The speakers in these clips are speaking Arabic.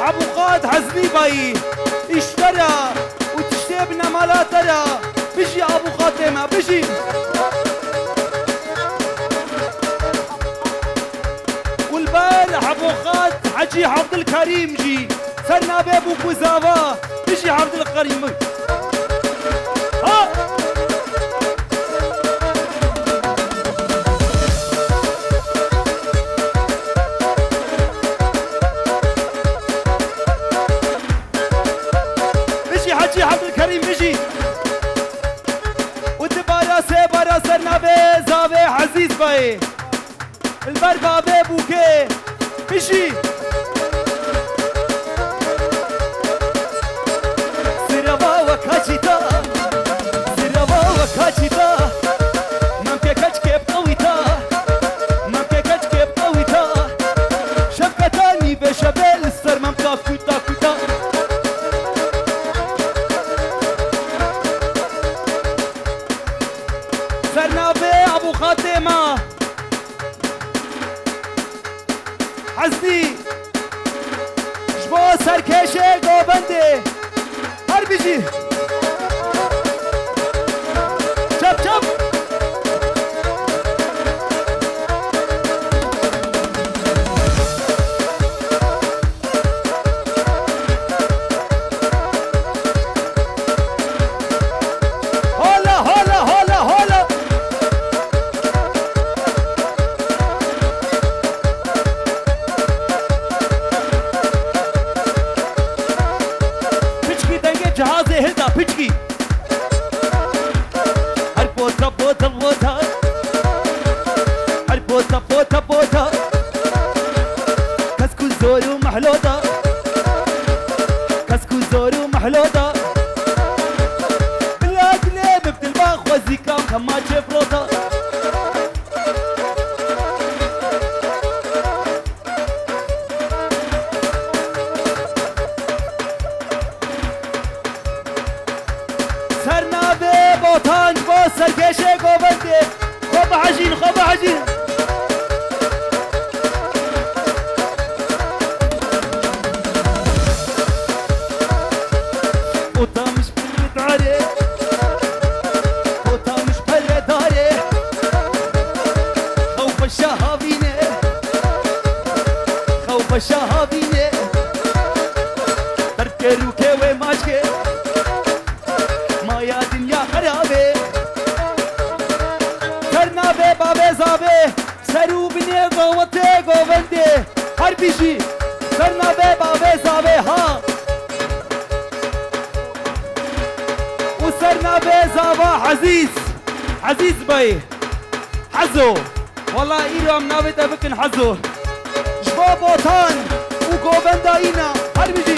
عبوقات حزني باي اشترى وتشتبنا مالا ترى بيجي عبوقات ما بيجي والبارح عبوقات حجي عبد الكريم جي سرنا بابوك وزافا بيجي عبد الكريم ها حجي عبد الكريم بيجي والدبارة سيبارة سرنا بي زاوي عزيز باي البربا بي بوكي بيجي سيرابا وكاجيتا سيرابا وكاجيتا ممكن كاجكي بقويتا ممكن كاجكي بقويتا شبكتاني بشبال السر ممكن كوتا كوتا سرنابي ابو خاتمه حزني جبو سركشه گوبنده هر بيجي چپ چپ جهاز هدا بيجي هر بوتا بوتا بوتا هر بوتا بوتا بوتا كسكو زورو محلوطة كسكو زورو محلوطة بلاد ليه ببدل باخ وزيكا محمد شفروطة سرنابي بوتانج بو سركشه گوبنده خوب عجين خوب عجين اوتا مش بلداري اوتا مش بلداري خوف الشهابينه خوف الشهابينه تركرو كوي ماشكي يا دنيا خرابه سرنابه بابه زابه سرو بني قوته گوبنده هر بيجي سرنابه بابه زابه ها وسرنابه زابه عزيز عزيز باي حزو والله ايرو ام نابه تبكن حزو جبا بوتان وگوبنده اينا هر بيجي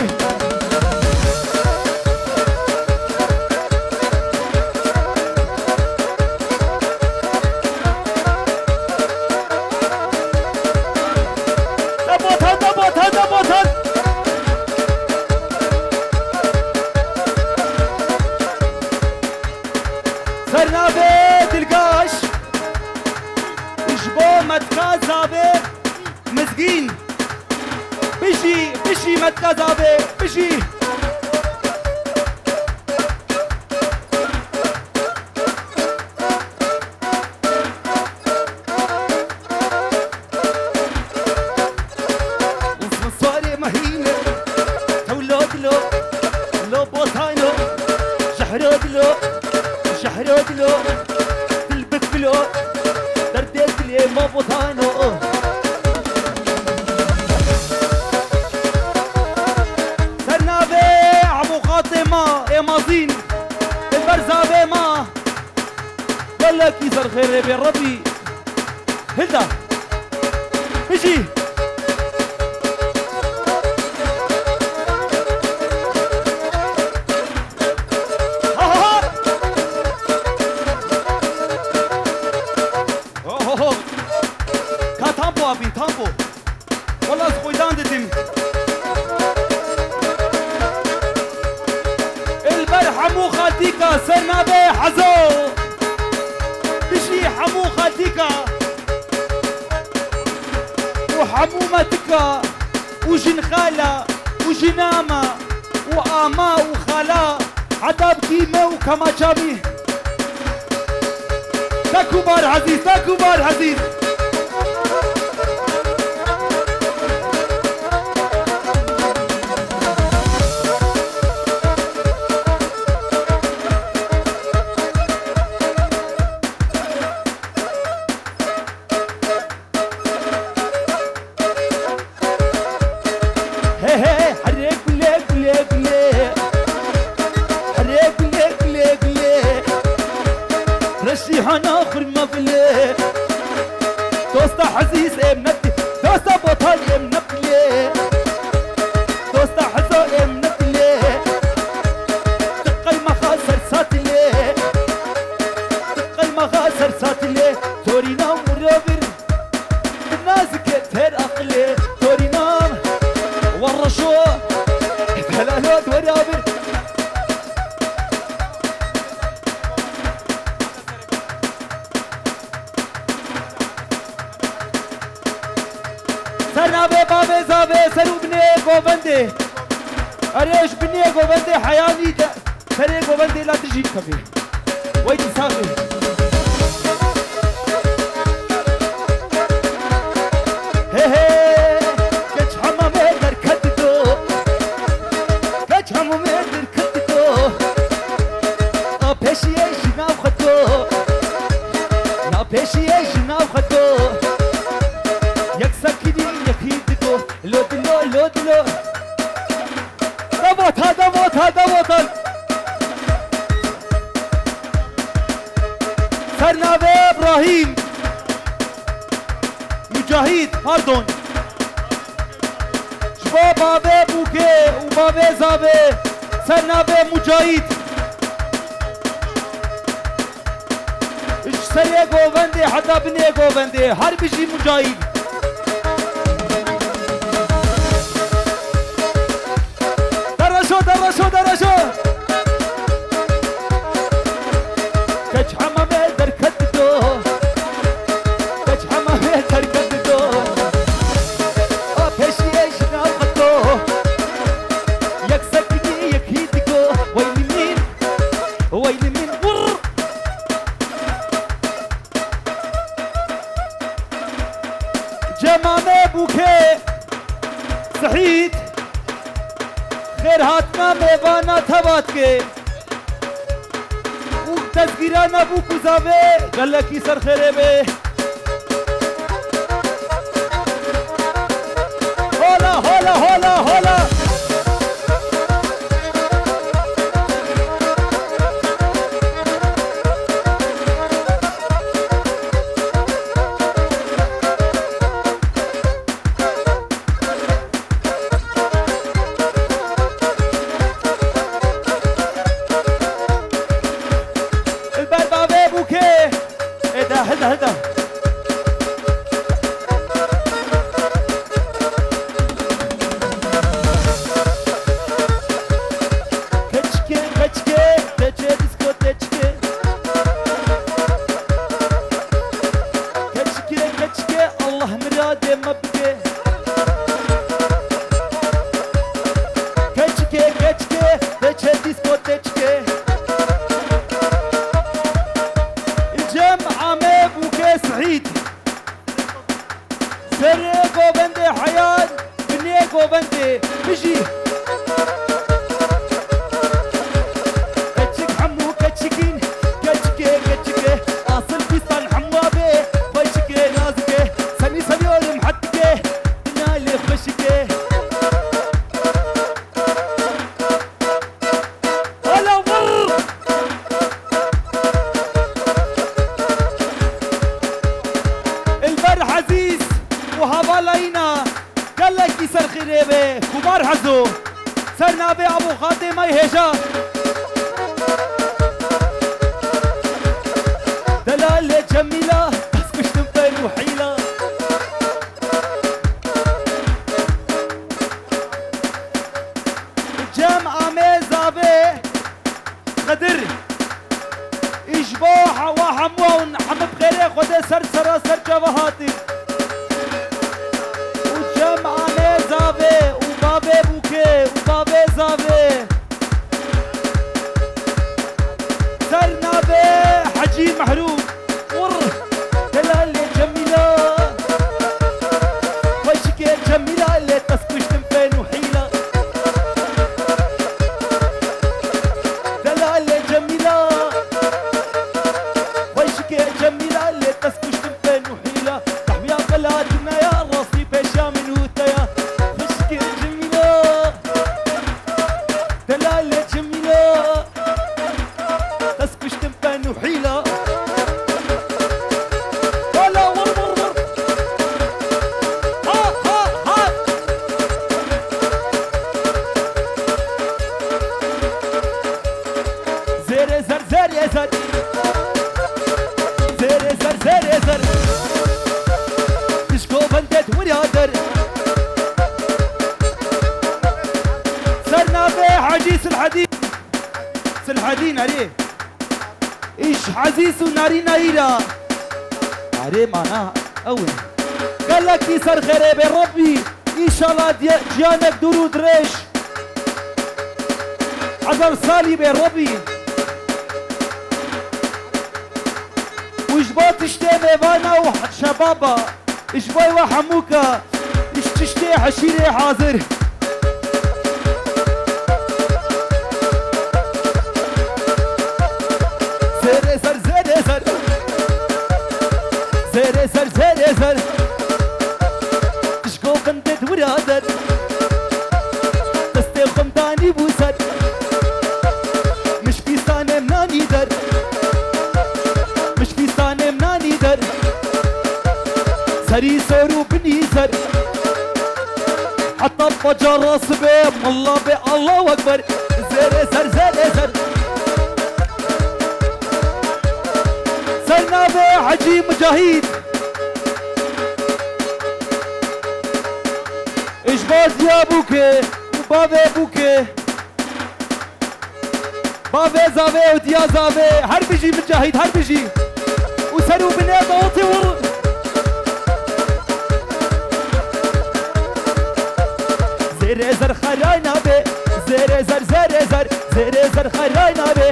سرنابي دلقاش جبو متكا زابي مسكين بيجي بيجي متكا زابي بيجي وصاري مهينة تولد له لو بوطانو شحرود له شحرود له تلبك له دردت لي ما بوطانو سرنابي عبو خاتمة يا مازين البرزابي ما والله كيسر خير بين ربي هدا بيجي Abi tampo. Vallahi koydan dedim. البرحمو خالتيكا سرنابي حزو بشي حمو خالتيكا وحمومتك وجن خالة وجنامة وآما وخلا عذاب كيمة وكماجامي تاكو بار عزيز تاكو بار عزيز هناخر مبلي دوستا حزيز امنتي دوستا بطل امنتي دوستا حزو امنتي تقي مخاسر ساتلي تقي مخاسر ساتلي تورينا مرابر النازك تهر اقلي تورينا ورشو هلالات ورابر سرنابه بابه زابه سرو بني گوبنده اريش بني گوبنده حياني ده سري گوبنده لا تجيب كبير ويدي صافي هي هي كش حمامه در كدتو كش حمامه در كدتو نا پیشیه جناو خدو نا پیشیه جناو خدو یک سکینی لو دلو دبوتا سرنابه ابراهیم مجاهد پاردون جوا بابه بوکه و بابه زابه سرنابه مجاهد اش سریع گوونده حتی بنیه گوونده هر بشی مجاهد درجو كج حمامه در كدتو كج حمامه در كدتو پیشی اشنا خدو یک سکینی یک هیدگو ویلی من ور جمامه بوكي سعيد خیر هاتنا میوانا تبات کے او تذکیرانا بو کزاوے گلہ کی سر خیرے بے ہولا ہولا ہولا ہولا هدا كچكي تجي ديسكو تجكي كچكي الله مرادي مبكي كچكي تجي ديسكو تجكي سعيد سري گوبنده حيان بني گوبنده بجي كتشك حمو كتشكين كتشكي اصل بيستان حمابي خشكي نازكي سني سنيول محدكي نالي خشكي هلا مر عزيز وهبالينا قال لك يسر خريبه كبار حزو سرنابه ابو خاتم هيجا دلال جميله تسكش تنفين وحيله جامعه ميزابه قدر اشباح وحمون حمد غيري خده سر جواهاتي وجمعة نزابي وبابي بوكي نابي حجي سلحدين عليه إيش حزيس وناري نايرة عليه معناها أول قال لك يسر خيري بربي إن شاء الله جيانك درود ريش عذر صالي بربي وجبات اشتي ميوانا وشبابا اشباي وحموكا اشتشتي حشيري حاضر زر زر زر زر زر زر زر زر تشكو بندت ورادر دستي خمداني بوسر مش في ثاني مناني در مش في ثاني مناني در سري سورو بني سر حتى بجر راس بيم الله بي الله اكبر زر زر زر زر سرنا بي حجي مجاهيد اجباز يا بوكي وبابي بوكي بابي زاوي وديا زاوي هر بيجي مجاهيد هر بيجي وسرو بني ضوطي ور زر زر خراينا بي زر زر زر زر زر زر خراينا بي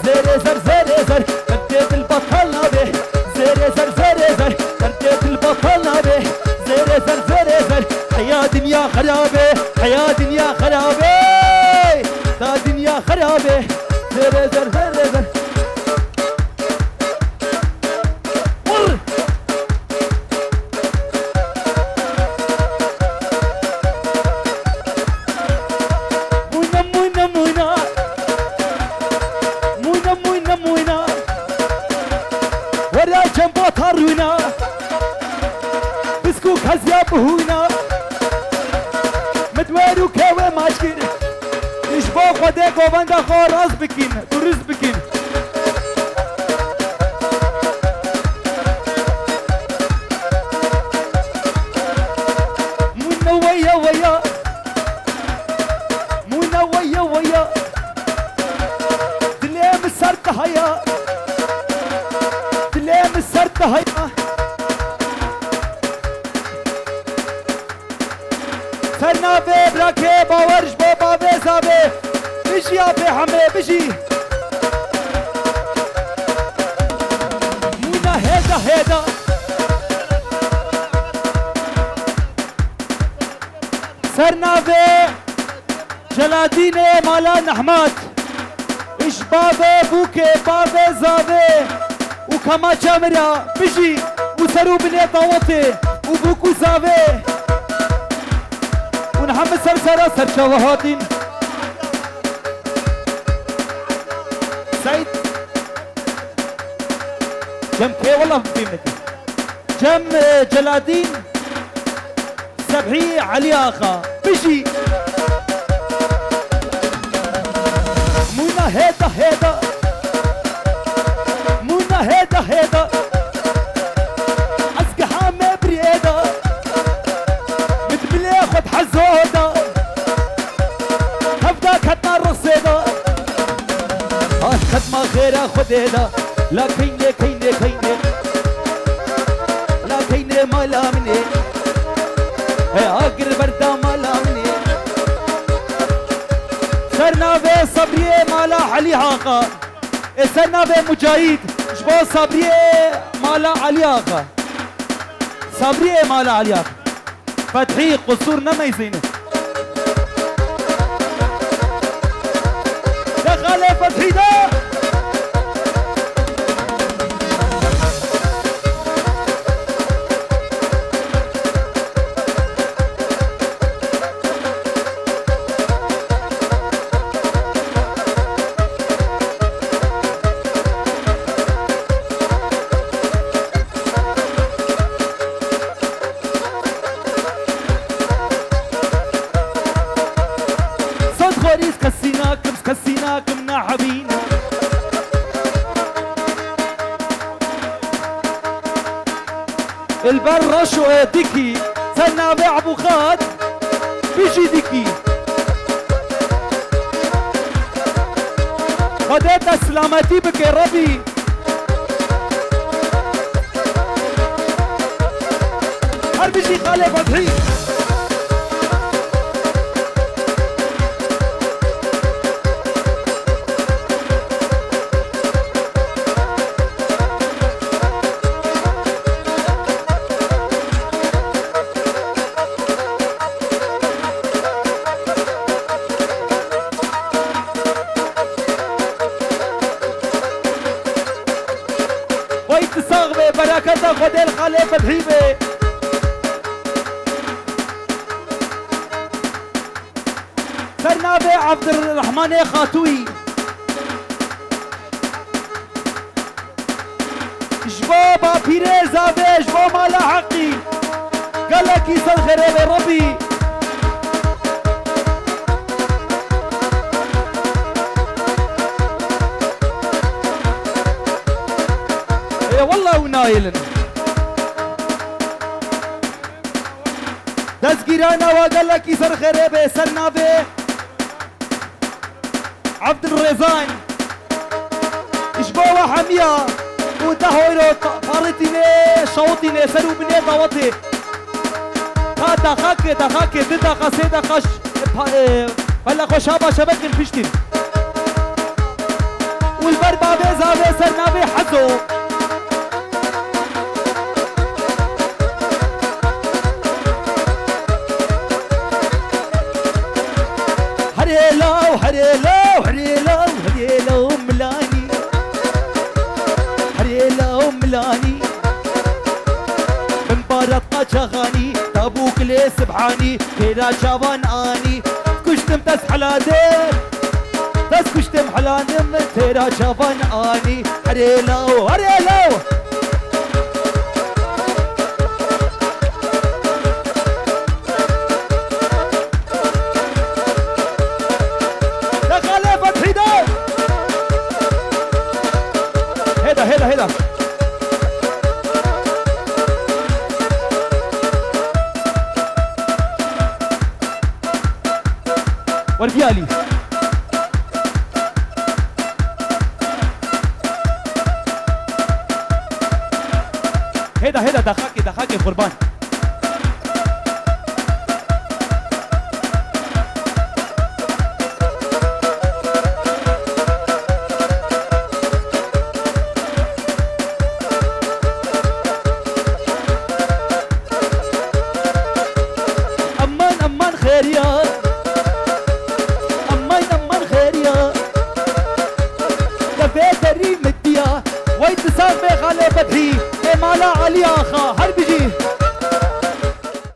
زر زر زر زر كديت البطلنا بي زر زر زر زر كديت البطلنا بي زر زر زر زر حياة دنيا خرابة حياة دنيا خرابة تا دنيا خرابة زر زر زر زر هرونا بسكوك هزيا بهونا مدوارو كوي ماشكين يشبو خده قواندا خاراز بكين درز بكين مونا ويا ويا مونا ويا ويا دليم سرت هيا دليم سرت هيا سرنا في براكي باورج بابا في زابي بيجي يا في حمي بيجي مونا هيدا هيدا سرنا في جلاديني مالا نحمات ايش بابي بوكي بابي زابي وكما جامرة بيجي وسرو بني طاوتي وبوكو زابي ونحمد سرسرة سر شواهاتين سعيد جم كي والله بقيمتك جم جلادين سبحي علي آخا بيجي مونا هيدا هيدا مونا هيدا هيدا أسكي حامي بريدا متبلي خد حزودا هفدا كتنا رصيدا خدمة خيرا خديدا لا كيني كيني كيني لا كيني مالا مني اقر بردا مالا مني سرنا في صبري مالا علي عاقا سرنا في مجاهد جبال صبري مالا علي عاقا صبري مالا علي عاقا فتحي قصور نما يزينه دخل فتحي ده كسيناكم ناحبين البر رشو ديكي سنا بيع ابو خاد بيجي ديكي سلامتي بك يا ربي. هربشي خالي فتحي. ويت صاغبة بركتها خديل خالي فتحي بي. سرنابي عبد الرحمن خاتوي. جبابا بيريزا بي جبو مالا حقي. قال لك يسال خير يا ربي. اي والله ونايلن دزقيرانا وقال لك يسال خير يا سرنابي عبد الرزان إشبوه حمية ودهويرو فارتيني شوطيني سرو بني دوطي تا دخاكي دخاكي ددخا سيدخاش بلا خوشابا شبكين بشتين والبربا بيزا بيسرنا بيحزو هريلو هريلو هريلو هريلو ملاني هريلو ملاني من بارد قاچغاني تابوك لي سبحاني كيرا شابان اني كشتم تسحلادين تس كشتم حلانم تيرا شابان اني هريلو هريلو هيدا ورجالي هيدا دخاكي قربان ويتصاب بخالي فتحي مالا علي اخا هربي